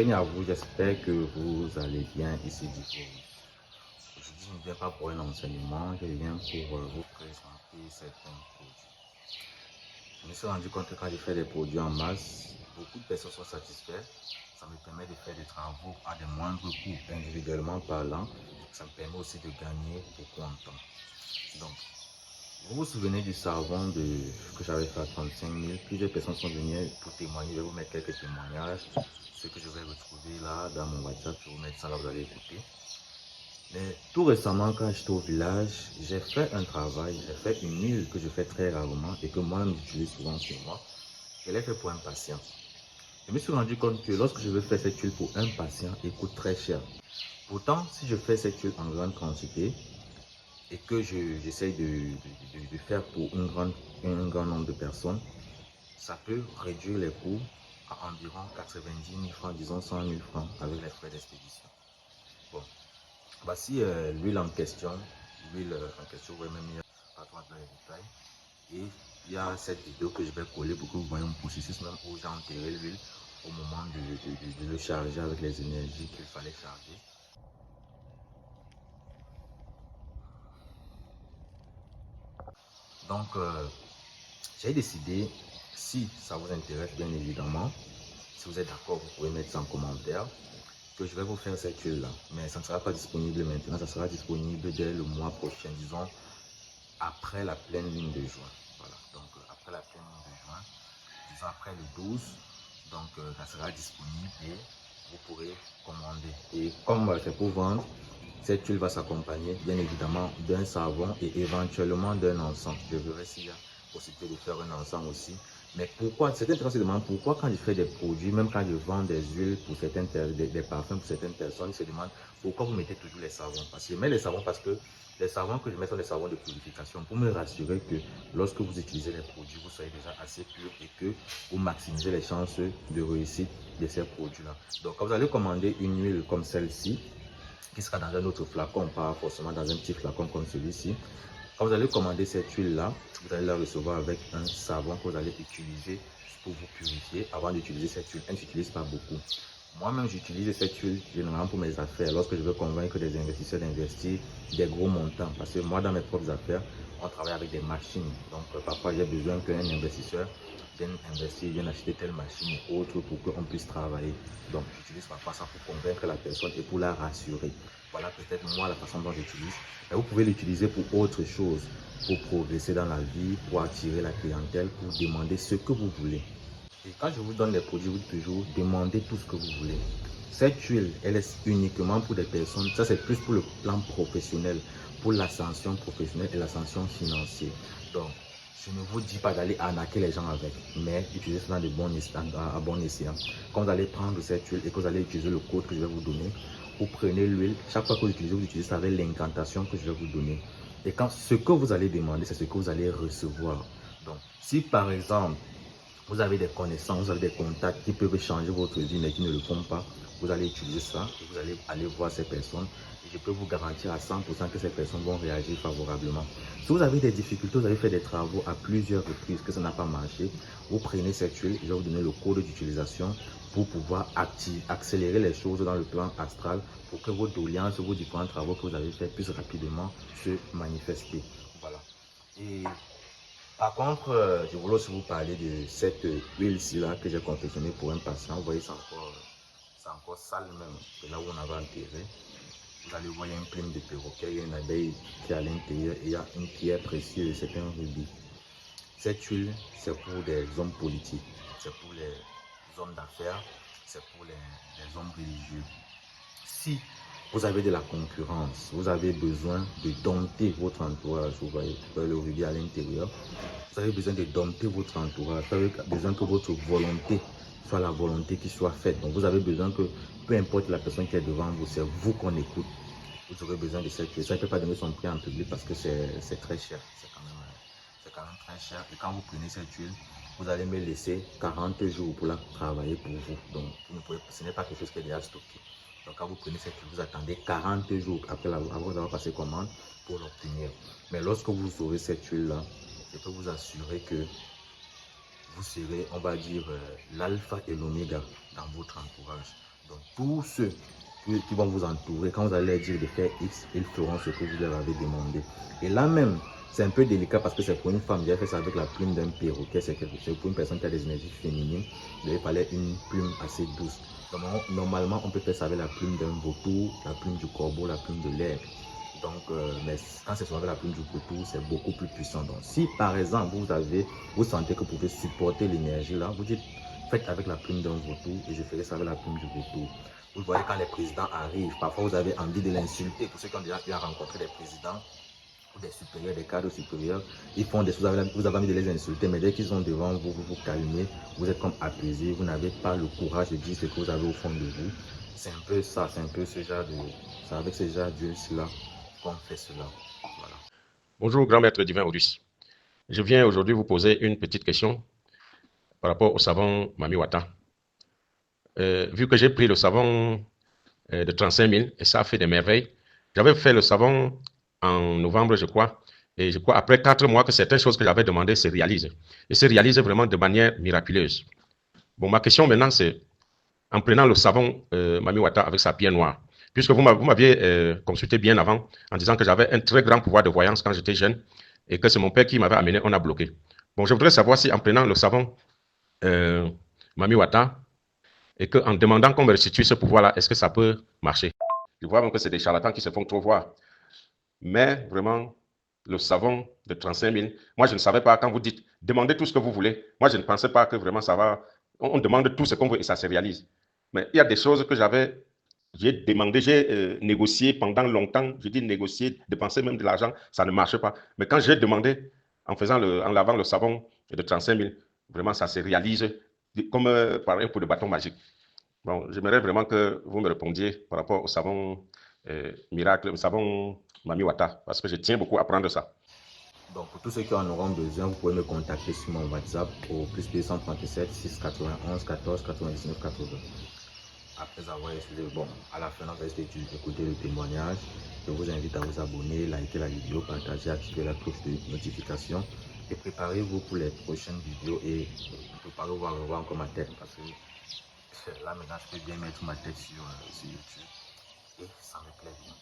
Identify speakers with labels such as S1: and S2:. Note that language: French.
S1: Bienvenue à vous, j'espère que vous allez bien ici du coup. Aujourd'hui, je ne viens pas pour un enseignement, je viens pour vous présenter certains produits. Je me suis rendu compte que quand je fais des produits en masse, beaucoup de personnes sont satisfaites. Ça me permet de faire des travaux à des moindres coûts, individuellement parlant. Ça me permet aussi de gagner beaucoup en temps. Donc, vous vous souvenez du savon que j'avais fait à 35 000. Plusieurs personnes sont venues pour témoigner. Je vais vous mettre quelques témoignages. Ce que je vais retrouver là dans mon WhatsApp, je vais vous mettre ça là, vous allez écouter. Mais tout récemment, quand j'étais au village, j'ai fait un travail, j'ai fait une huile que je fais très rarement et que moi-même j'utilise souvent chez moi. Je l'ai fait pour un patient. Je me suis rendu compte que lorsque je veux faire cette huile pour un patient, il coûte très cher. Pourtant, si je fais cette huile en grande quantité, et que j'essaye de faire pour un grand nombre de personnes, ça peut réduire les coûts à environ 90 000 francs, disons 100 000 francs avec les frais d'expédition. Bon, voici l'huile en question. L'huile en question, vous voyez même, il y a pas trop dans les détails. Et il y a cette vidéo que je vais coller pour que vous voyez mon processus, même où j'ai enterré l'huile au moment de le charger avec les énergies qu'il fallait charger. Donc, j'ai décidé, si ça vous intéresse bien évidemment, si vous êtes d'accord, vous pouvez mettre ça en commentaire, que je vais vous faire cette huile-là. Mais ça ne sera pas disponible maintenant, ça sera disponible dès le mois prochain, disons, après la pleine lune de juin. Voilà, donc après la pleine lune de juin, disons après le 12, donc ça sera disponible et vous pourrez commander. Et comme c'est pour vendre, cette huile va s'accompagner bien évidemment d'un savon et éventuellement d'un encens. Je verrai s'il y a possibilité de faire un encens aussi. Mais pourquoi, certaines personnes se demandent pourquoi quand je fais des produits, même quand je vends des huiles pour certaines des parfums pour certaines personnes, ils se demandent pourquoi vous mettez toujours les savons. Parce que je mets les savons parce que les savons que je mets sont des savons de purification pour me rassurer que lorsque vous utilisez les produits, vous soyez déjà assez pur et que vous maximisez les chances de réussite de ces produits-là. Donc quand vous allez commander une huile comme celle-ci, qui sera dans un autre flacon, pas forcément dans un petit flacon comme celui-ci. Quand vous allez commander cette huile-là, vous allez la recevoir avec un savon que vous allez utiliser pour vous purifier avant d'utiliser cette huile. Elle ne s'utilise pas beaucoup. Moi-même, j'utilise cette huile généralement pour mes affaires, lorsque je veux convaincre des investisseurs d'investir des gros montants. Parce que moi, dans mes propres affaires, on travaille avec des machines. Donc, parfois, j'ai besoin qu'un investisseur vienne investir, vienne acheter telle machine ou autre pour qu'on puisse travailler. Donc, j'utilise parfois ça pour convaincre la personne et pour la rassurer. Voilà peut-être moi la façon dont j'utilise. Mais vous pouvez l'utiliser pour autre chose, pour progresser dans la vie, pour attirer la clientèle, pour demander ce que vous voulez. Et quand je vous donne les produits, vous toujours demandez tout ce que vous voulez. Cette huile, elle est uniquement pour des personnes, ça c'est plus pour le plan professionnel, pour l'ascension professionnelle et l'ascension financière. Donc, je ne vous dis pas d'aller arnaquer les gens avec, mais utilisez cela à bon escient. Quand vous allez prendre cette huile et que vous allez utiliser le code que je vais vous donner, vous prenez l'huile, chaque fois que vous utilisez ça avec l'incantation que je vais vous donner. Et quand ce que vous allez demander, c'est ce que vous allez recevoir. Donc, si par exemple, vous avez des connaissances, vous avez des contacts qui peuvent changer votre vie mais qui ne le font pas, vous allez utiliser ça et vous allez aller voir ces personnes. Et je peux vous garantir à 100% que ces personnes vont réagir favorablement. Si vous avez des difficultés, vous avez fait des travaux à plusieurs reprises, que ça n'a pas marché, vous prenez cette huile, je vais vous donner le code d'utilisation pour pouvoir accélérer les choses dans le plan astral pour que vos doléances, vos différents travaux que vous avez fait puissent rapidement se manifester. Voilà. Et par contre, je voulais aussi vous parler de cette huile-ci là que j'ai confectionnée pour un patient. Vous voyez, c'est encore sale même, c'est là où on avait enterré. Vous allez voir, il y a une plume de perroquet, il y a une abeille qui est à l'intérieur et il y a une pierre précieuse, c'est un rubis. Cette huile, c'est pour des hommes politiques, c'est pour les hommes d'affaires, c'est pour les hommes religieux. Si vous avez de la concurrence, vous avez besoin de dompter votre entourage, vous voyez le rubis à l'intérieur, vous avez besoin de dompter votre entourage, vous avez besoin que votre volonté soit la volonté qui soit faite. Donc vous avez besoin que, peu importe la personne qui est devant vous, c'est vous qu'on écoute. Vous aurez besoin de cette huile. Ça ne peut pas donner son prix en public parce que c'est très cher. C'est quand même très cher. Et quand vous prenez cette huile, vous allez me laisser 40 jours pour la travailler pour vous. Donc ce n'est pas quelque chose qui est déjà stocké. Donc quand vous prenez cette huile, vous attendez 40 jours après avoir passé commande pour l'obtenir. Mais lorsque vous aurez cette huile-là, je peux vous assurer que vous serez, on va dire, l'alpha et l'oméga dans votre entourage. Donc, tous ceux qui vont vous entourer, quand vous allez leur dire de faire X, ils feront ce que vous leur avez demandé. Et là même, c'est un peu délicat parce que c'est pour une femme. J'ai fait ça avec la plume d'un perroquet. C'est pour une personne qui a des énergies féminines. Il fallait une plume assez douce. Donc, normalement, on peut faire ça avec la plume d'un vautour, la plume du corbeau, la plume de l'aigle. Donc, mais quand c'est avec la plume du vautour, c'est beaucoup plus puissant. Donc, si par exemple, vous sentez que vous pouvez supporter l'énergie là, vous dites, faites avec la plume d'un vautour et je ferai ça avec la plume du vautour. Vous voyez, quand les présidents arrivent, parfois vous avez envie de l'insulter. Pour ceux qui ont déjà eu à rencontrer des présidents ou des supérieurs, des cadres supérieurs, ils font des choses, vous avez envie de les insulter, mais dès qu'ils sont devant vous, vous vous calmez, vous êtes comme apaisé, vous n'avez pas le courage de dire ce que vous avez au fond de vous. C'est un peu ça, c'est un peu ce genre de... C'est avec ce genre d'huile-là qu'on fait cela. Voilà.
S2: Bonjour, grand maître divin Horus. Je viens aujourd'hui vous poser une petite question par rapport au savon Mami Wata. Vu que j'ai pris le savon de 35 000 et ça a fait des merveilles, j'avais fait le savon en novembre, je crois, et je crois après 4 mois que certaines choses que j'avais demandées se réalisent. Et se réalisent vraiment de manière miraculeuse. Bon, ma question maintenant, c'est en prenant le savon Mami Wata avec sa pierre noire, puisque vous m'aviez consulté bien avant en disant que j'avais un très grand pouvoir de voyance quand j'étais jeune et que c'est mon père qui m'avait amené, on a bloqué. Bon, je voudrais savoir si en prenant le savon Mami Wata et qu'en demandant qu'on me restitue ce pouvoir-là, est-ce que ça peut marcher? Je vois même que c'est des charlatans qui se font trop voir. Mais vraiment, le savon de 35 000, moi je ne savais pas, quand vous dites demandez tout ce que vous voulez, moi je ne pensais pas que vraiment ça va, on demande tout ce qu'on veut et ça se réalise. Mais il y a des choses que j'ai demandé, j'ai négocié pendant longtemps, je dis négocier, dépenser même de l'argent, ça ne marche pas. Mais quand j'ai demandé, en lavant le savon de 35 000, vraiment ça se réalise comme par un coup de bâton magique. Bon, j'aimerais vraiment que vous me répondiez par rapport au savon miracle, le savon Mami Wata, parce que je tiens beaucoup à prendre ça.
S1: Donc, pour tous ceux qui en auront besoin, vous pouvez me contacter sur mon WhatsApp au plus 237 691 14 99 80. Après avoir étudié, bon, à la fin, on va écouter le témoignage. Je vous invite à vous abonner, liker la vidéo, partager, activer la cloche de notification et préparez-vous pour les prochaines vidéos et préparez-vous à revoir encore ma tête parce que là maintenant je peux bien mettre ma tête sur YouTube et ça me plaît bien.